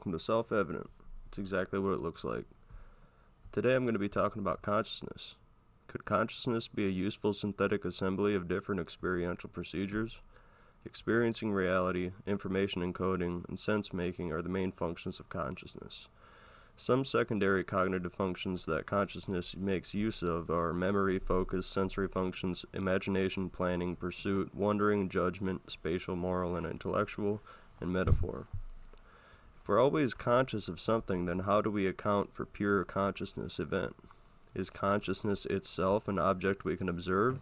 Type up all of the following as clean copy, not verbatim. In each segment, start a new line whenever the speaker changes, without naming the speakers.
welcome to Self-Evident. It's exactly what it looks like. Today I'm going to be talking about consciousness. Could consciousness be a useful synthetic assembly of different experiential procedures? Experiencing reality, information encoding, and sense-making are the main functions of consciousness. Some secondary cognitive functions that consciousness makes use of are memory, focus, sensory functions, imagination, planning, pursuit, wondering, judgment, spatial, moral, and intellectual, and metaphor. If we're always conscious of something, then how do we account for pure consciousness event? Is consciousness itself an object we can observe?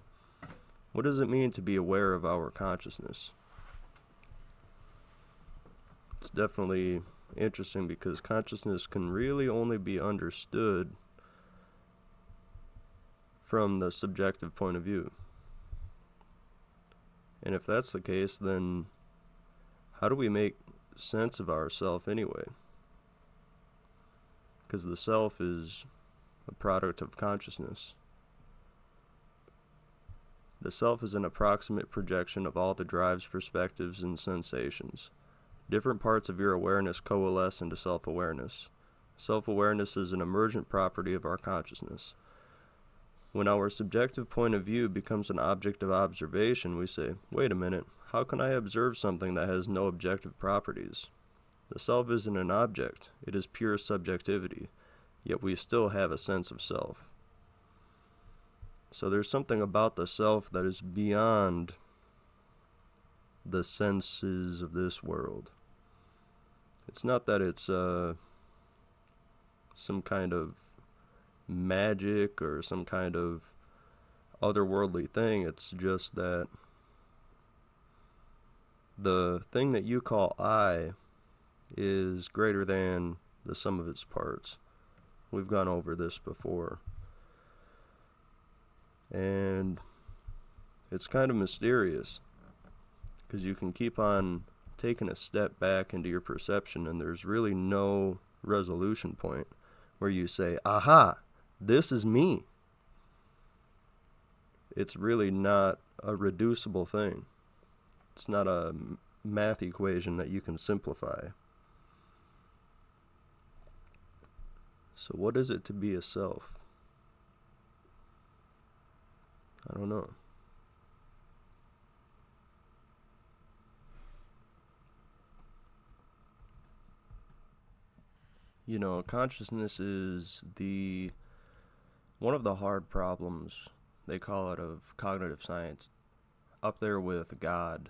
What does it mean to be aware of our consciousness? It's definitely interesting because consciousness can really only be understood from the subjective point of view. And if that's the case, then how do we make sense of ourself anyway? Because the self is a product of consciousness. The self is an approximate projection of all the drives, perspectives, and sensations. Different parts of your awareness coalesce into self-awareness. Self-awareness is an emergent property of our consciousness. When our subjective point of view becomes an object of observation, we say, wait a minute, how can I observe something that has no objective properties? The self isn't an object, it is pure subjectivity, yet we still have a sense of self. So there's something about the self that is beyond the senses of this world. It's not that it's some kind of magic or some kind of otherworldly thing. It's just that the thing that you call I is greater than the sum of its parts. We've gone over this before. And it's kind of mysterious because you can keep on taking a step back into your perception and there's really no resolution point where you say, aha, this is me. It's really not a reducible thing. It's not a math equation that you can simplify. So what is it to be a self? I don't know. You know, consciousness is one of the hard problems, they call it, of cognitive science, up there with God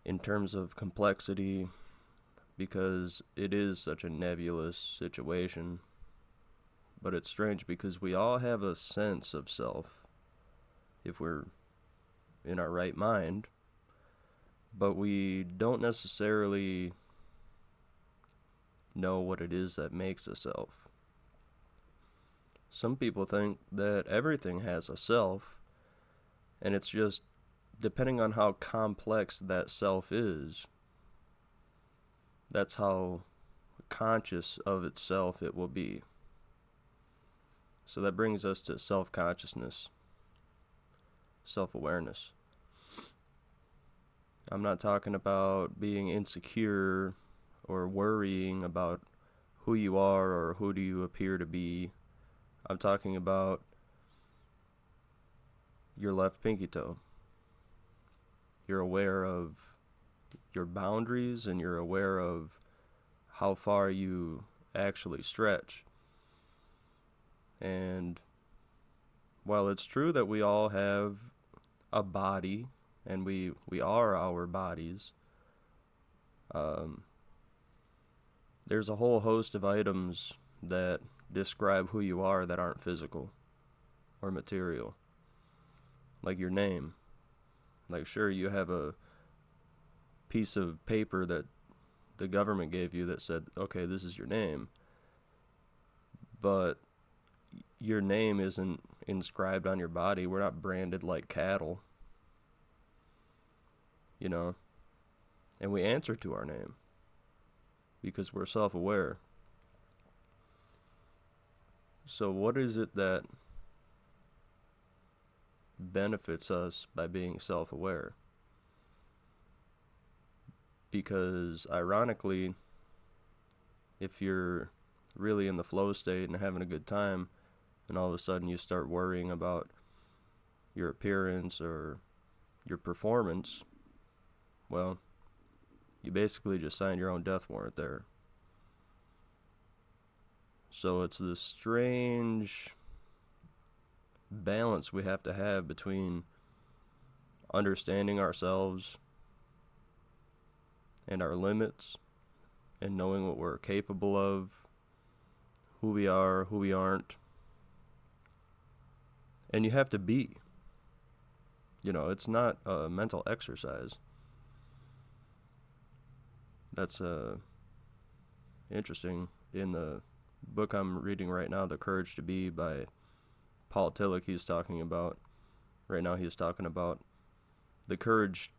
in terms of complexity, because it is such a nebulous situation. But it's strange because we all have a sense of self if we're in our right mind, but we don't necessarily know what it is that makes a self. Some people think that everything has a self, and it's just depending on how complex that self is, that's how conscious of itself it will be. So that brings us to self-consciousness, self-awareness. I'm not talking about being insecure or worrying about who you are or who do you appear to be. I'm talking about your left pinky toe. You're aware of your boundaries and you're aware of how far you actually stretch. And while it's true that we all have a body and we are our bodies, there's a whole host of items that describe who you are that aren't physical or material. Like your name. Like, sure, you have a piece of paper that the government gave you that said, okay, this is your name. But your name isn't inscribed on your body. We're not branded like cattle. You know? And we answer to our name because we're self-aware. So what is it that benefits us by being self-aware? Because ironically, if you're really in the flow state and having a good time, and all of a sudden you start worrying about your appearance or your performance, well, you basically just signed your own death warrant there. So it's this strange balance we have to have between understanding ourselves and our limits and knowing what we're capable of, who we are, who we aren't. And you have to be. It's not a mental exercise. That's interesting. In the book I'm reading right now, The Courage to Be by Paul Tillich, he's talking about the courage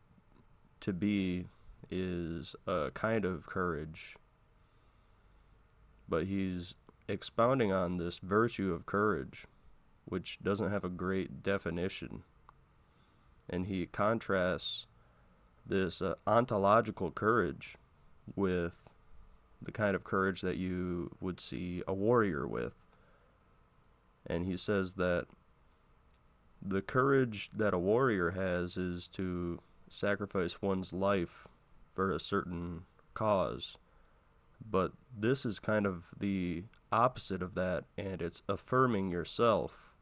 to be is a kind of courage, but he's expounding on this virtue of courage, which doesn't have a great definition. And he contrasts this ontological courage with the kind of courage that you would see a warrior with. And he says that the courage that a warrior has is to sacrifice one's life for a certain cause. But this is kind of the opposite of that, and it's affirming yourself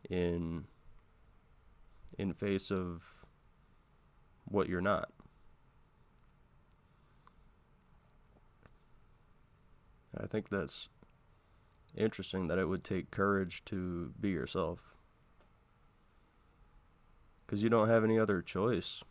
in face of what you're not. I think that's interesting that it would take courage to be yourself, because you don't have any other choice.